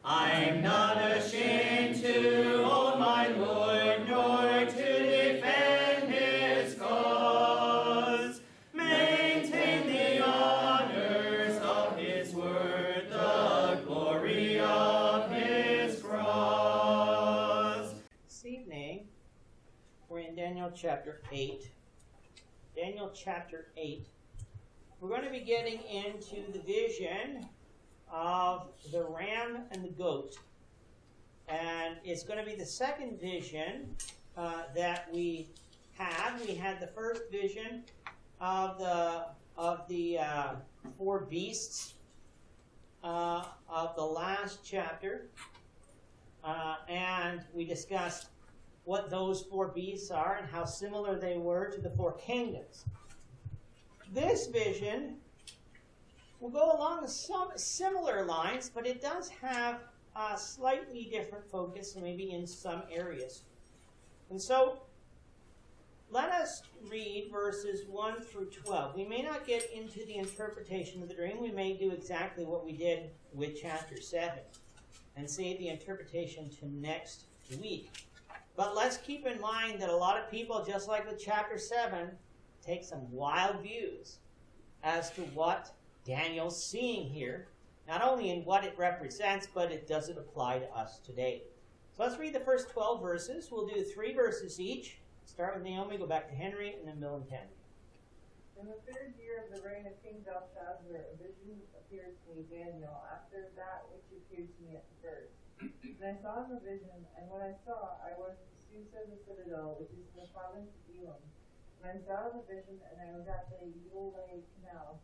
I'm not ashamed to own my Lord, nor to defend his cause. Maintain the honors of his word, the glory of his cross. This evening, we're in Daniel chapter 8. Daniel chapter 8. We're going to be getting into the vision of the ram and the goat. And it's going to be the second vision that we had. We had the first vision of the four beasts of the last chapter. And we discussed what those four beasts are and how similar they were to the four kingdoms. This vision will go along some similar lines, but it does have a slightly different focus, maybe in some areas. And so, let us read verses 1 through 12. We may not get into the interpretation of the dream. We may do exactly what we did with chapter 7 and save the interpretation to next week. But let's keep in mind that a lot of people, just like with chapter 7, take some wild views as to what Daniel's seeing here, not only in what it represents, but it doesn't apply to us today. So let's read the first 12 verses. We'll do 3 verses each. Start with Naomi, go back to Henry, and then Bill and Tammy. In the 3rd year of the reign of King Belshazzar, a vision appeared to me, Daniel, after that which appeared to me at the first. And I saw in the vision, and when I saw, I was at Susa the citadel, which is in the province of Elam. And I saw the vision, and I was at the Ulai canal.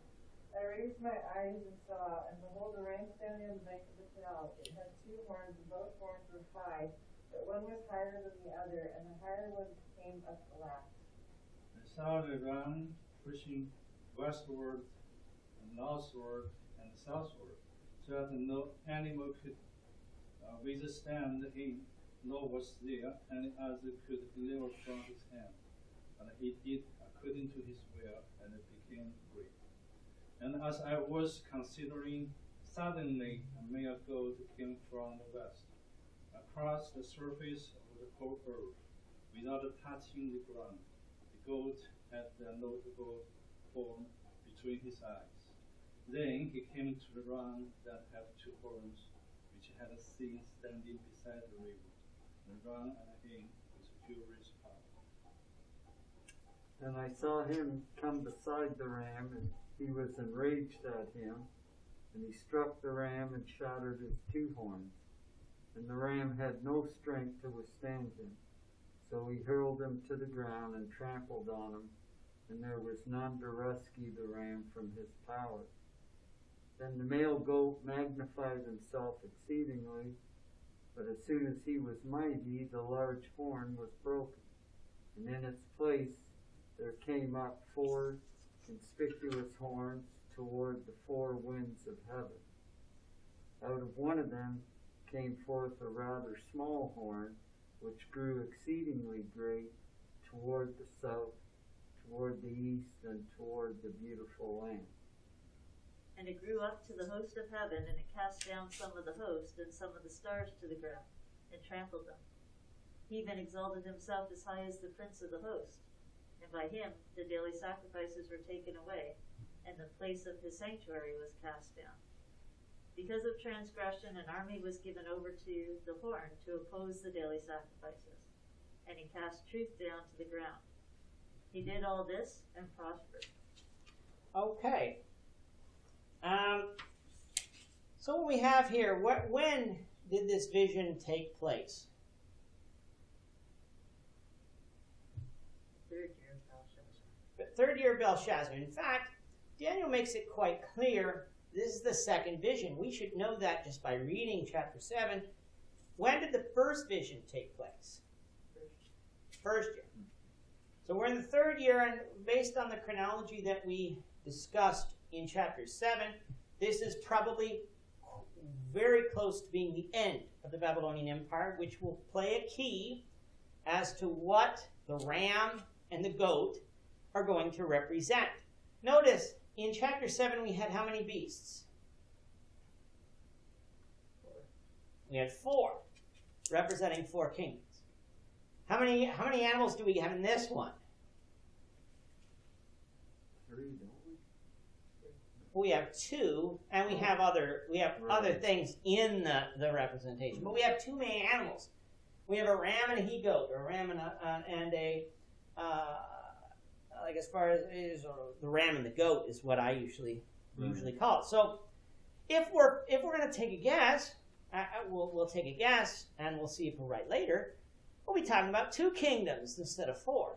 I raised my eyes and saw, and behold, a ram standing on the bank of the canal. It had 2 horns, and both horns were 5, but one was higher than the other, and the higher one came up the last. I saw the ram pushing westward, and northward, and southward, so that no animal could withstand him, nor was there any other could deliver from his hand. And he did according to his will, and it became great. And as I was considering, suddenly a male goat came from the west, across the surface of the whole earth, without touching the ground. The goat had a notable horn between his eyes. Then he came to the ram that had 2 horns, which had seen standing beside the river, and ran at him with furious power. And I saw him come beside the ram, and he was enraged at him, and he struck the ram and shattered his 2 horns. And the ram had no strength to withstand him, so he hurled him to the ground and trampled on him, and there was none to rescue the ram from his power. Then the male goat magnified himself exceedingly, but as soon as he was mighty, the large horn was broken, and in its place there came up 4 conspicuous horns toward the 4 winds of heaven. Out of one of them came forth a rather small horn, which grew exceedingly great toward the south, toward the east, and toward the beautiful land. And it grew up to the host of heaven, and it cast down some of the host and some of the stars to the ground, and trampled them. He even exalted himself as high as the prince of the host, and by him the daily sacrifices were taken away, and the place of his sanctuary was cast down. Because of transgression, an army was given over to the horn to oppose the daily sacrifices, and he cast truth down to the ground. He did all this and prospered. Okay. So what we have here, when did this vision take place? 3rd year of Belshazzar. The 3rd year of Belshazzar. In fact, Daniel makes it quite clear this is the second vision. We should know that just by reading chapter 7. When did the first vision take place? First year. So we're in the 3rd year, and based on the chronology that we discussed in chapter 7, this is probably very close to being the end of the Babylonian Empire, which will play a key as to what the ram and the goat are going to represent. Notice, in chapter 7 we had how many beasts? We had 4, representing 4 kingdoms. How many animals do we have in this one? 3, don't we? We have 2, and we have other other things in the representation. But we have 2 main animals. We have a ram and a he-goat, or a ram and a like as far as is, or the ram and the goat is what I usually call it. So if we're going to take a guess, we'll take a guess, and we'll see if we're right later. We'll be talking about 2 kingdoms instead of 4.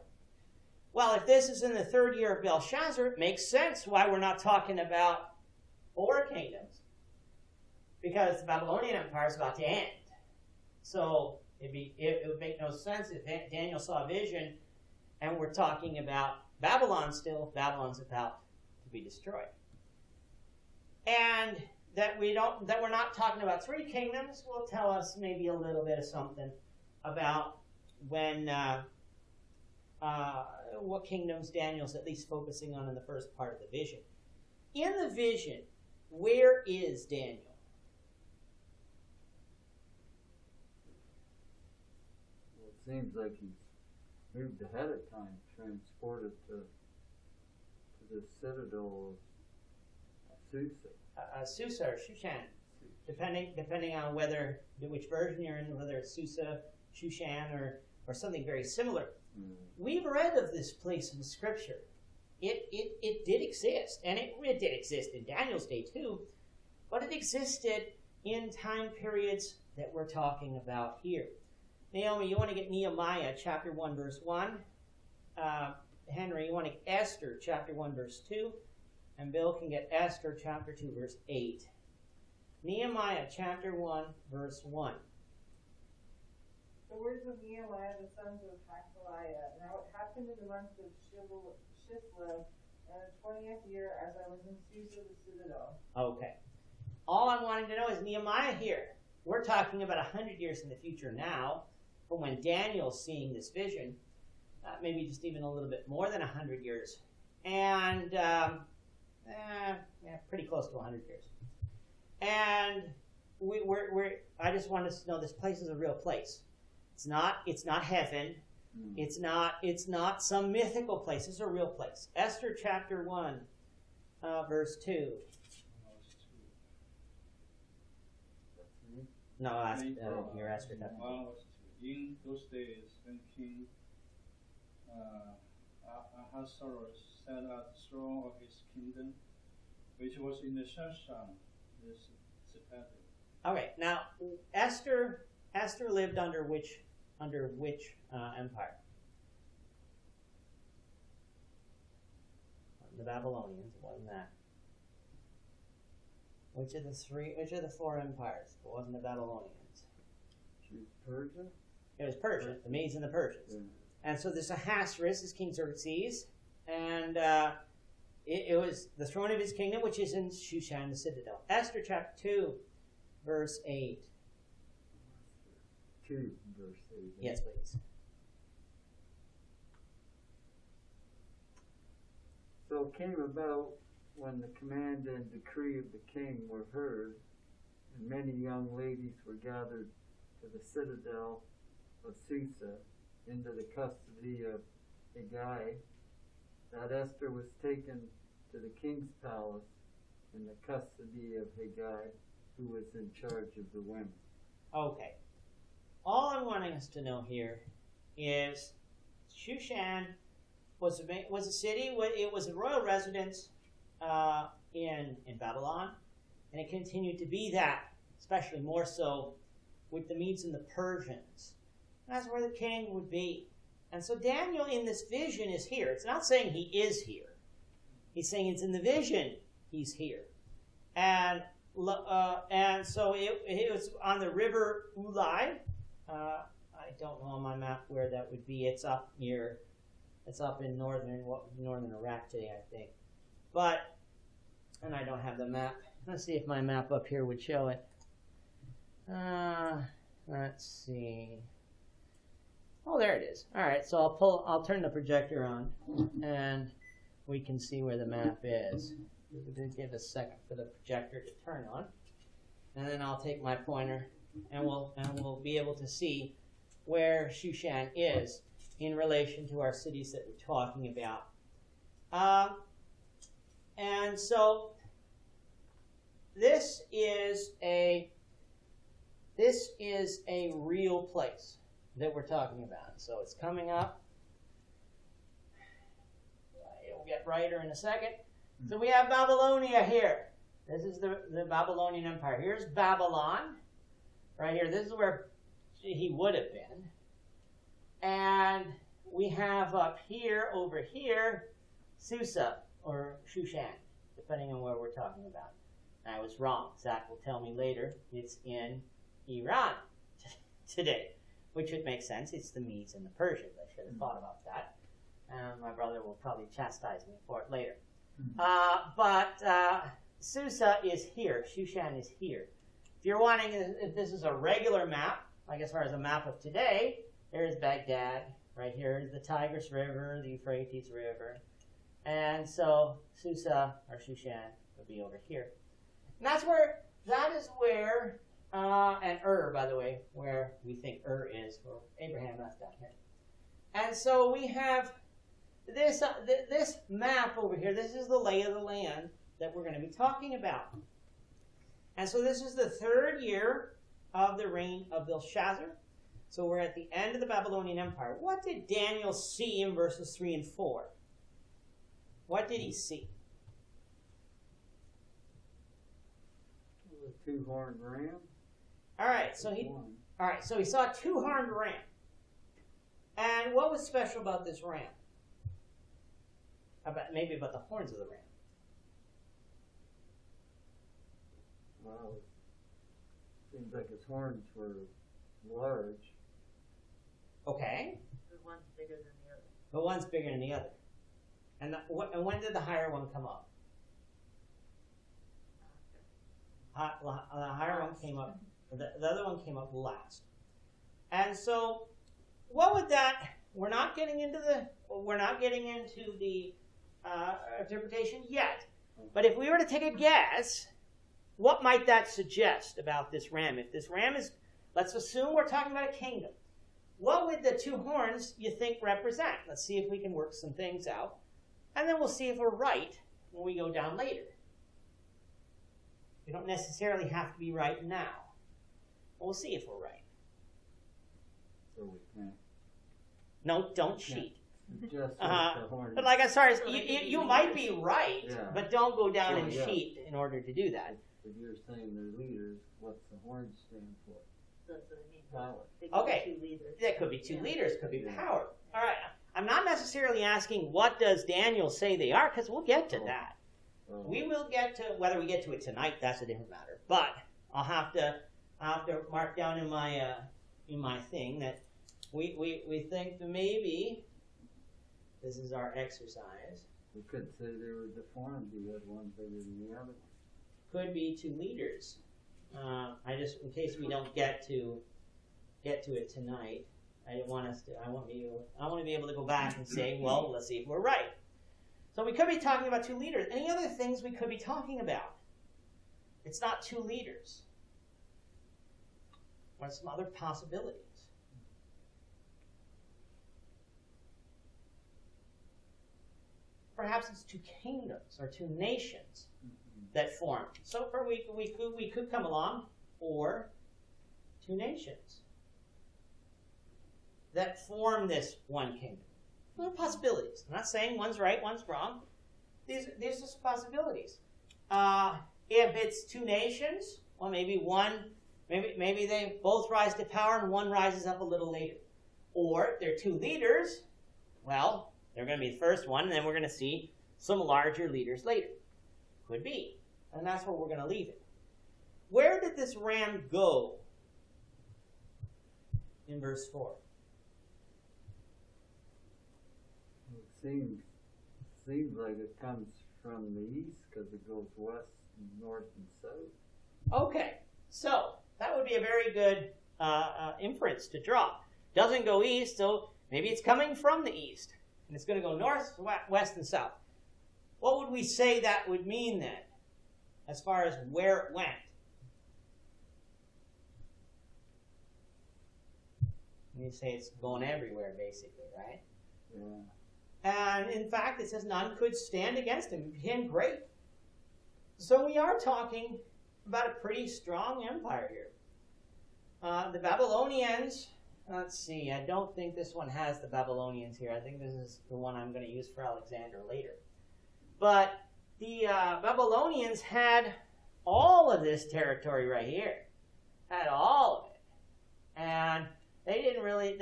Well, if this is in the 3rd year of Belshazzar, it makes sense why we're not talking about 4 kingdoms, because the Babylonian Empire is about to end. So it would make no sense if Daniel saw a vision and we're talking about Babylon still. Babylon's about to be destroyed. And that we're not talking about 3 kingdoms will tell us maybe a little bit of something about when what kingdoms Daniel's at least focusing on in the first part of the vision. In the vision, where is Daniel? Well, it seems like he's moved ahead of time, transported to the citadel of Susa. Susa or Shushan, depending on which version you're in, whether it's Susa, Shushan, or something very similar. We've read of this place in Scripture. It did exist, and it did exist in Daniel's day too, but it existed in time periods that we're talking about here. Naomi, you want to get Nehemiah chapter 1 verse 1. Henry, you want to get Esther chapter 1 verse 2. And Bill can get Esther chapter 2 verse 8. Nehemiah chapter 1 verse 1. The words of Nehemiah, the sons of Hachaliah. Now it happened in the month of Chislev, in the 20th year, as I was in Susa the citadel. Okay. All I'm wanting to know is Nehemiah here. We're talking about 100 years in the future now, from when Daniel's seeing this vision. Maybe just even a little bit more than 100 years. And, pretty close to 100 years. And I just want us to know this place is a real place. It's not heaven. It's not some mythical place. It's a real place. Esther chapter 1, verse 2. No, your Esther chapter 1. In those days, when King Ahasuerus sat at the throne of his kingdom, which was in the Shushan, the citadel. Okay, now Esther lived under which empire? The Babylonians. It wasn't that. Which of the 4 empires? It wasn't the Babylonians. Persia? It was Persia, the Medes and the Persians. Yeah. And so this Ahasuerus is King Xerxes, and it was the throne of his kingdom, which is in Shushan, the citadel. Esther chapter 2, verse 8. 2, verse 8. Yes, please. So it came about when the command and decree of the king were heard, and many young ladies were gathered to the citadel of Susa into the custody of Hegai, that Esther was taken to the king's palace in the custody of Hegai, who was in charge of the women. Okay. All I'm wanting us to know here is Shushan was a city. It was a royal residence in Babylon, and it continued to be that, especially more so with the Medes and the Persians. That's where the king would be. And so Daniel in this vision is here. It's not saying he is here. He's saying it's in the vision he's here. And so it was on the river Ulai. I don't know on my map where that would be. It's up in northern Iraq today, I think. And I don't have the map. Let's see if my map up here would show it. Let's see. Oh, there it is. All right, so I'll turn the projector on, and we can see where the map is. Give a second for the projector to turn on, and then I'll take my pointer and we'll be able to see where Shushan is in relation to our cities that we're talking about. And so this is a real place that we're talking about. So it's coming up. It'll get brighter in a second. So we have Babylonia here. This is the Babylonian Empire. Here's Babylon, right here. This is where he would have been. And we have up here, over here, Susa, or Shushan, depending on where we're talking about. I was wrong. Zach will tell me later. It's in Iran today, which would make sense. It's the Medes and the Persians. I should have thought about that. My brother will probably chastise me for it later. But Susa is here. Shushan is here. If you're wanting, if this is a regular map, like as far as a map of today, there's Baghdad. Right here is the Tigris River, the Euphrates River. And so Susa, or Shushan, would be over here. And that is where, and by the way, where we think is, where Abraham left down here. And so we have this map over here. This is the lay of the land that we're going to be talking about. And so this is the 3rd year of the reign of Belshazzar. So we're at the end of the Babylonian Empire. What did Daniel see in verses 3 and 4? What did he see? A 2-horned ram. All right, so he saw a 2-horned ram. And what was special about this ram? Maybe about the horns of the ram. Well, it seems like his horns were large. Okay. The one's bigger than the other. The one's bigger than the other. And when did the higher one come up? The higher one came up. The other one came up last. And so, what would that? We're not getting into the interpretation yet. But if we were to take a guess, what might that suggest about this ram? If this ram is, let's assume we're talking about a kingdom. What would the 2 horns you think represent? Let's see if we can work some things out. And then we'll see if we're right when we go down later. We don't necessarily have to be right now. But we'll see if we're right. So we can't. No, don't cheat. Just the horns. But like as far as you might be right, Yeah. but don't go down Well, and yeah. cheat in order to do that. If you're saying they're leaders, what's the horns stand for? That's what I mean. Power. They could be Okay. 2 leaders. That could be 2 leaders, could be Yeah. power. All right. I'm not necessarily asking what does Daniel say they are, because we'll get to that. We will get to, whether we get to it tonight, that's a different matter. But I'll have to mark down in my thing that we think that maybe this is our exercise. We could say they were deformed. You had one bigger than the other. Could be 2 leaders. I just, in case we don't get to it tonight, I want to be able to go back and say, well, let's see if we're right. So we could be talking about 2 leaders. Any other things we could be talking about? It's not 2 leaders. What are some other possibilities? Perhaps it's 2 kingdoms or 2 nations that form. So for we could come along, or 2 nations that form this one kingdom. There are possibilities. I'm not saying one's right, one's wrong. These are some possibilities. If it's 2 nations, well, maybe they both rise to power and one rises up a little later. Or if they're 2 leaders, well, they're going to be the first one, and then we're going to see some larger leaders later. Could be. And that's where we're going to leave it. Where did this ram go in verse 4? It seems like it comes from the east because it goes west, north, and south. Okay, so that would be a very good inference to draw. Doesn't go east, so maybe it's coming from the east. And it's going to go north, west, and south. What would we say that would mean then, as far as where it went? You say it's going everywhere, basically, right? Yeah. And in fact, it says none could stand against him. He became great. So we are talking about a pretty strong empire here. The Babylonians, let's see, I don't think this one has the Babylonians here. I think this is the one I'm going to use for Alexander later. But the Babylonians had all of this territory right here. Had all of it. And they didn't really,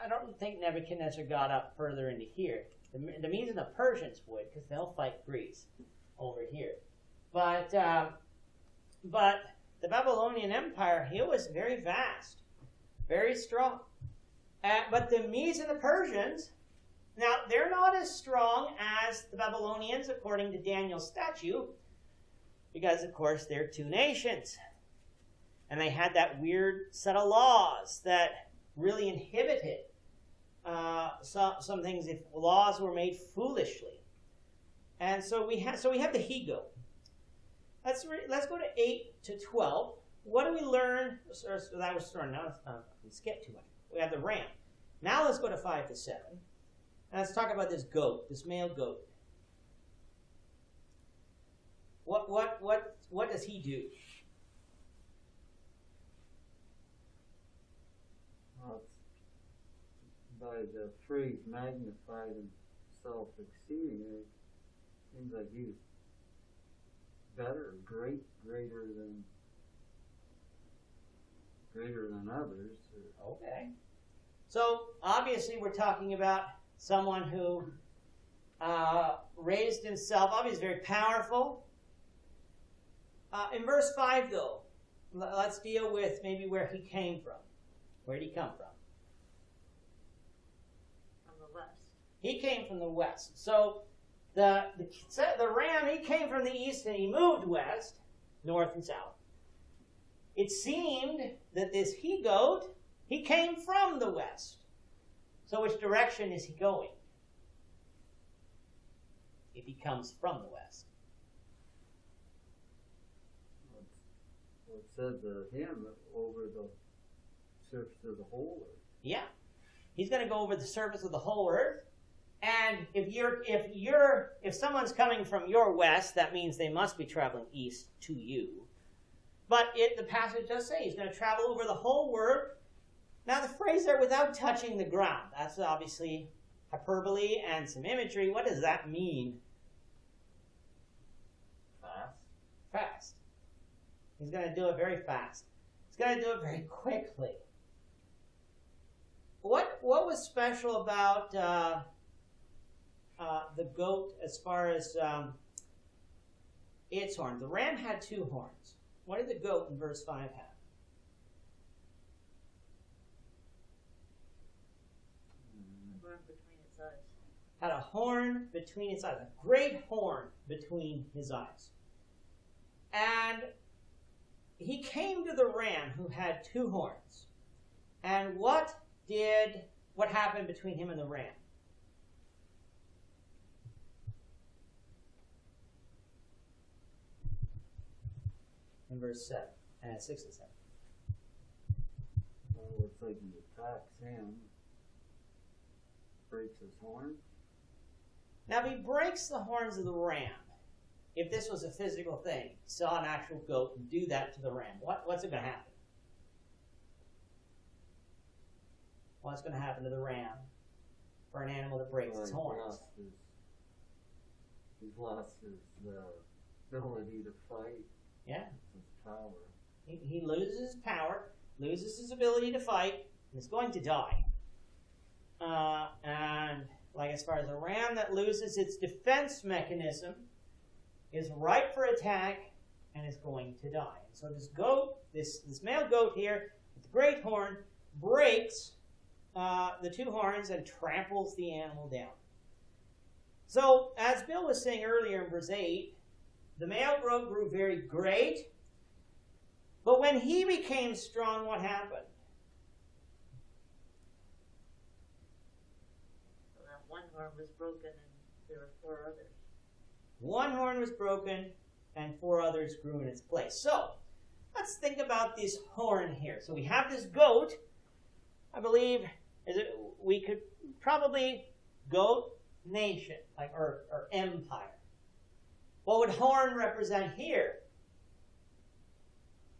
I don't think Nebuchadnezzar got up further into here. The Medes and the Persians would, because they'll fight Greece over here. But the Babylonian Empire, it was very vast, very strong. But the Medes and the Persians, now they're not as strong as the Babylonians according to Daniel's statute, because of course they're two nations. And they had that weird set of laws that really inhibited some things if laws were made foolishly. And so we have the he-goat. Let's go to 8 to 12. What do we learn? So that was starting. Now let's get to it. We have the ram. Now let's go to 5 to 7. And let's talk about this goat, this male goat. What does he do? Well, by the phrase magnified himself exceedingly, seems like he's better, greater than others. Okay. So obviously we're talking about someone who raised himself up. He's very powerful. In verse 5, though, let's deal with maybe where he came from. Where did he come from? From the west. He came from the west. So the ram, he came from the east and he moved west, north and south. It seemed that this he-goat, he came from the west. So which direction is he going? If he comes from the west. Well, it says him over the surface of the whole earth. Yeah. He's going to go over the surface of the whole earth. And if someone's coming from your west, that means they must be traveling east to you. But the passage does say he's going to travel over the whole earth. Now the phrase there, without touching the ground, that's obviously hyperbole and some imagery. What does that mean? Fast. He's going to do it very fast. He's going to do it very quickly. What was special about the goat as far as its horn? The ram had 2 horns. What did the goat in verse 5 have? Horn between its eyes. Had a horn between its eyes, a great horn between his eyes. And he came to the ram who had 2 horns. And what happened between him and the ram? In verse 7, 6 and 7. Well, it looks like he attacks him, breaks his horn. Now, if he breaks the horns of the ram, if this was a physical thing, saw an actual goat and do that to the ram, what's going to happen? What's going to happen to the ram for an animal that breaks its horns? He's lost his ability to fight. Yeah. His power. He loses his power, loses his ability to fight, and is going to die. And like as far as a ram that loses its defense mechanism, is ripe for attack, and is going to die. So this goat, this male goat here, with the great horn, breaks the 2 horns and tramples the animal down. So, as Bill was saying earlier in verse 8, the male goat grew very great, but when he became strong, what happened? So that one horn was broken and there were 4 others. 1 horn was broken and 4 others grew in its place. So, let's think about this horn here. So we have this goat, I believe we could probably go nation, like or empire. What would horn represent here?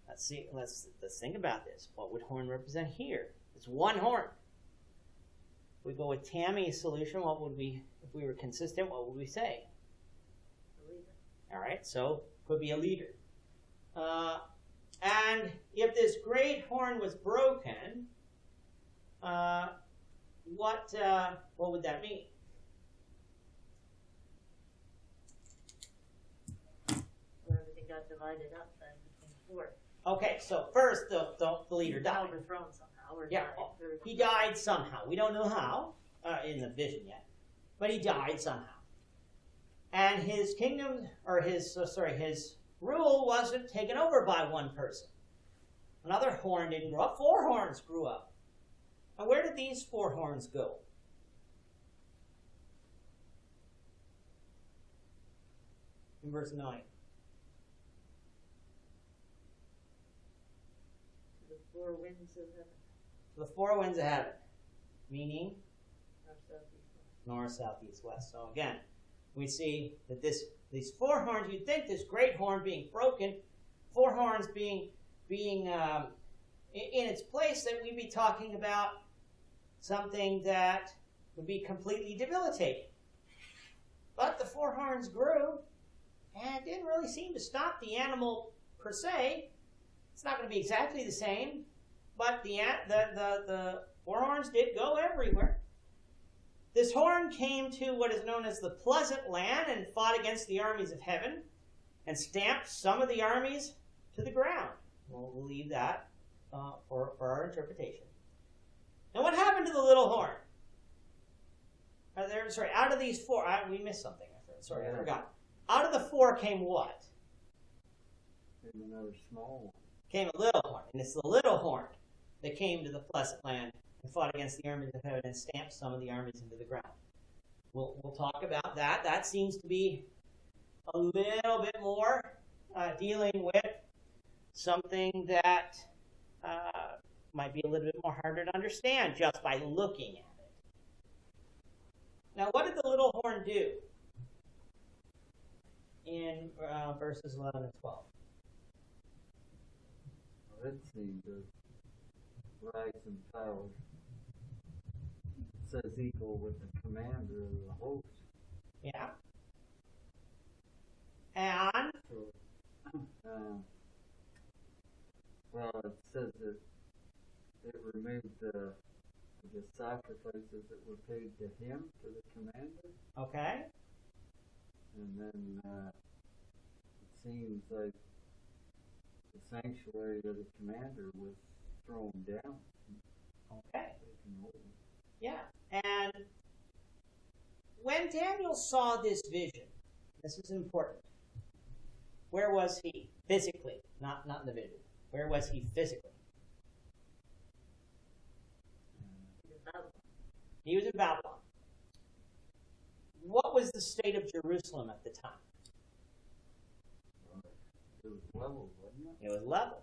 Let's see. Let's think about this. What would horn represent here? It's one horn. If we go with Tammy's solution, what would we, if we were consistent, what would we say? All right, so could be a leader. And if this great horn was broken, what would that mean? Well, everything got divided up then between four. Okay, so first the leader died. Overthrown somehow, or Yeah, died, or he died somehow. We don't know how in the vision yet, but he died somehow. And his kingdom, or his rule wasn't taken over by one person. Another horn didn't grow up. 4 horns grew up. And where did these 4 horns go? In verse 9. the 4 winds of heaven, The 4 winds of heaven, meaning north, south, east, west. north, south, east, west. So again, we see that these 4 horns, you'd think this great horn being broken, 4 horns being in its place, that we'd be talking about something that would be completely debilitating. But the 4 horns grew, and it didn't really seem to stop the animal per se. It's not going to be exactly the same, but the 4 horns did go everywhere. This horn came to what is known as the pleasant land and fought against the armies of heaven and stamped some of the armies to the ground. We'll leave that for our interpretation. And what happened to the little horn? Out of these 4, we missed something. I forgot. Out of the 4 came what? Came another small one. Came a little horn. And it's the little horn that came to the pleasant land and fought against the armies of heaven and stamped some of the armies into the ground. We'll talk about that. That seems to be a little bit more dealing with something that might be a little bit more harder to understand just by looking at it. Now, what did the little horn do in verses 11 and 12? Well, it seemed to rise in power. It says equal with the commander of the host. Yeah. And So, well, it says that it removed the sacrifices that were paid to him, to the commander. okay. And then it seems like the sanctuary of the commander was thrown down. Okay. Taken over. Yeah. And when Daniel saw this vision, this is important. Where was he physically? Not in the vision. Where was he physically? He was in Babylon. What was the state of Jerusalem at the time? It was level, wasn't it? It was level.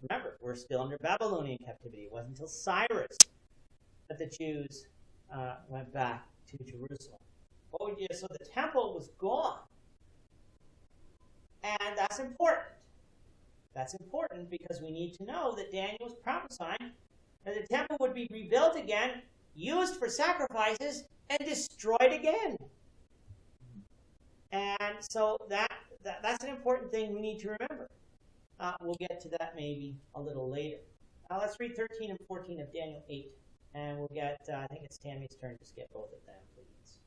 Remember, we're still under Babylonian captivity. It wasn't until Cyrus that the Jews went back to Jerusalem. So the temple was gone. And that's important. That's important because we need to know that Daniel was prophesying that the temple would be rebuilt again, used for sacrifices, and destroyed again. And so that's an important thing we need to remember. We'll get to that maybe a little later. Let's read 13 and 14 of Daniel 8, and we'll get, I think it's Tammy's turn to skip both of them, please.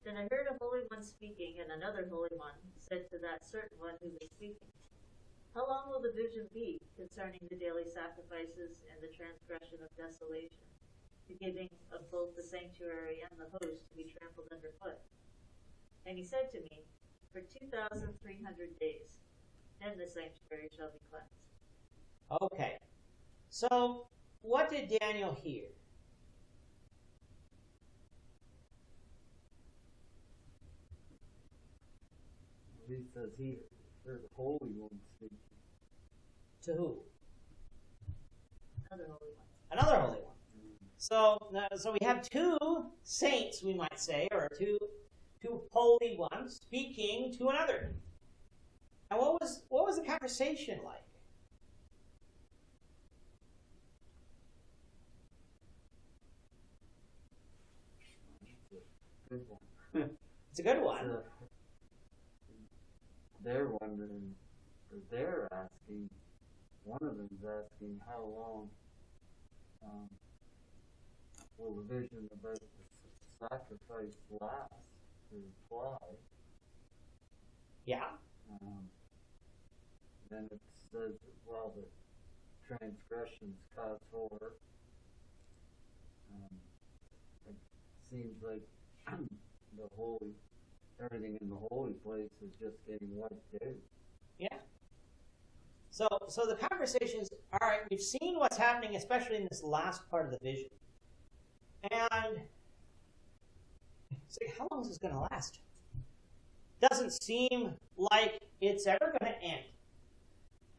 Then I heard a holy one speaking, and another holy one said to that certain one who was speaking, how long will the vision be concerning the daily sacrifices and the transgression of desolation, the giving of both the sanctuary and the host to be trampled underfoot? And he said to me, for 2,300 days, then the sanctuary shall be cleansed. Okay. So, what did Daniel hear? He says he heard the Holy One speaking. To who? Another holy one. Another holy one. So we have two saints, we might say, or two holy ones speaking to another. And what was the conversation like? Good one. It's a good one. They're wondering, or they're asking, one of them's asking how long will the vision about the sacrifice last to reply. Yeah. Then it says that while the transgressions cause horror, it seems like everything in the holy place is just getting wiped out. Yeah. So the conversations, all right, we've seen what's happening, especially in this last part of the vision. And it's like, how long is this going to last? Doesn't seem like it's ever going to end.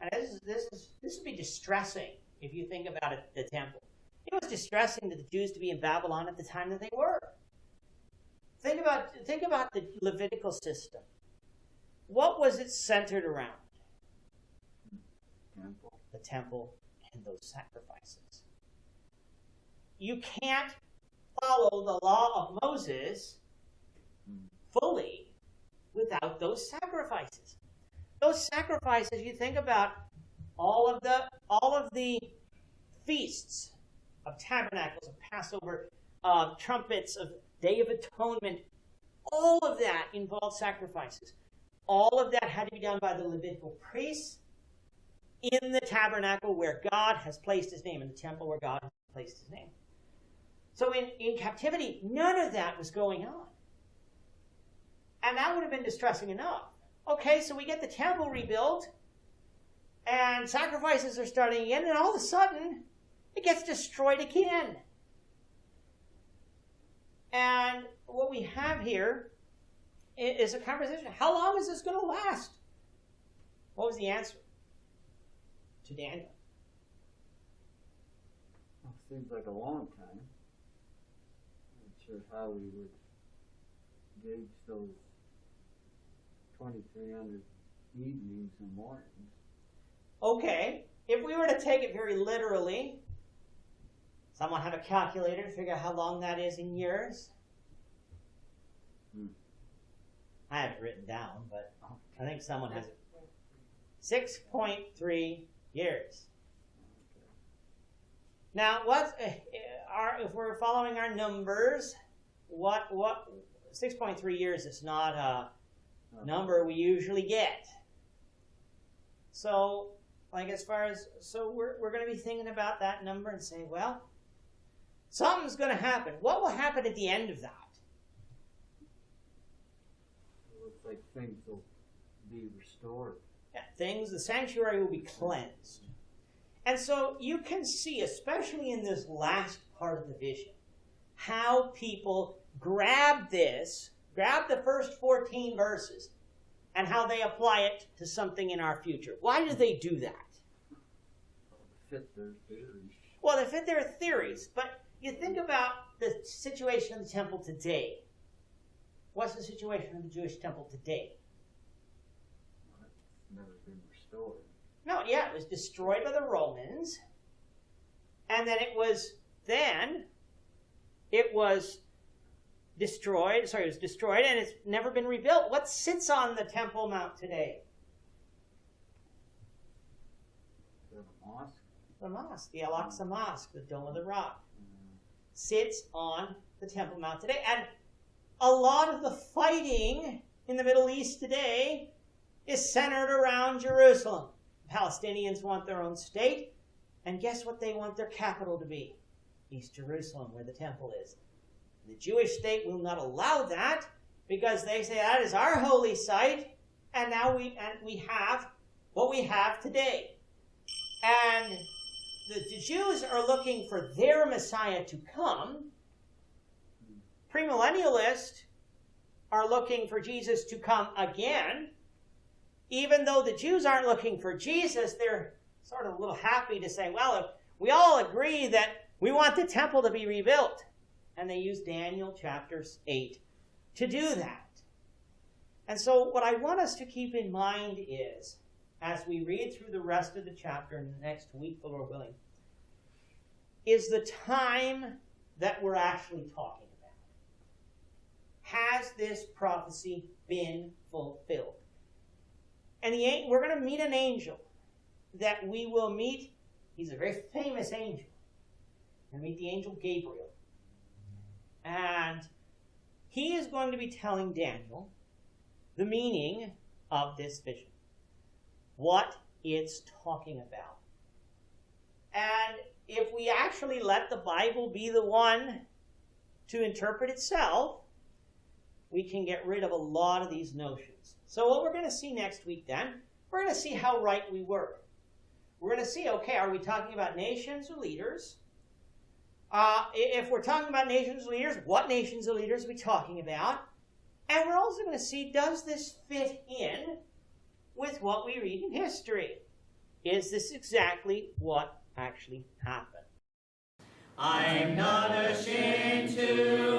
And this would be distressing if you think about it, the temple. It was distressing to the Jews to be in Babylon at the time that they were. Think about the Levitical system. What was it centered around? The temple and those sacrifices. You can't follow the law of Moses fully without those sacrifices. Those sacrifices, you think about all of the feasts of tabernacles, of Passover, trumpets, of Day of Atonement, all of that involved sacrifices. All of that had to be done by the Levitical priests in the tabernacle where God has placed his name, in the temple where God has placed his name. So in captivity, none of that was going on. And that would have been distressing enough. Okay, so we get the temple rebuilt, and sacrifices are starting again, and all of a sudden, it gets destroyed again. And what we have here is a conversation. How long is this going to last? What was the answer to Daniel? Well, seems like a long time. Not sure how we would gauge those 2,300 evenings and mornings. Okay, if we were to take it very literally, someone have a calculator to figure out how long that is in years? I have it written down, but I think someone has it. 6.3 years. Now, if we're following our numbers, what 6.3 years is not a number we usually get. So, like we're going to be thinking about that number and say, well, something's going to happen. What will happen at the end of that? It looks like things will be restored. Yeah, the sanctuary will be cleansed. And so you can see, especially in this last part of the vision, how people grab the first 14 verses, and how they apply it to something in our future. Why do they do that? Fit their theories. Well, they fit their theories, but you think about the situation of the temple today. What's the situation of the Jewish temple today? It's never been restored. No, yeah, it was destroyed by the Romans, and then it was destroyed, and it's never been rebuilt. What sits on the Temple Mount today? The mosque. The mosque, the Al-Aqsa Mosque, the Dome of the Rock, sits on the Temple Mount today. And a lot of the fighting in the Middle East today is centered around Jerusalem. Palestinians want their own state, and guess what they want their capital to be? East Jerusalem, where the temple is. The Jewish state will not allow that because they say that is our holy site, and now we have what we have today. And the Jews are looking for their Messiah to come. Premillennialists are looking for Jesus to come again. Even though the Jews aren't looking for Jesus, they're sort of a little happy to say, well, if we all agree that we want the temple to be rebuilt. And they use Daniel chapter 8 to do that. And so what I want us to keep in mind is, as we read through the rest of the chapter in the next week, the Lord willing, is the time that we're actually talking about. Has this prophecy been fulfilled? And we're going to meet an angel that we will meet. He's a very famous angel. We're going to meet the angel Gabriel. And he is going to be telling Daniel the meaning of this vision, what it's talking about. And if we actually let the Bible be the one to interpret itself, we can get rid of a lot of these notions. So what we're going to see next week then, we're going to see how right we were. We're going to see, okay, are we talking about nations or leaders? If we're talking about nations or leaders, what nations or leaders are we talking about? And we're also going to see, does this fit in with what we read in history? Is this exactly what actually happened? I'm not ashamed to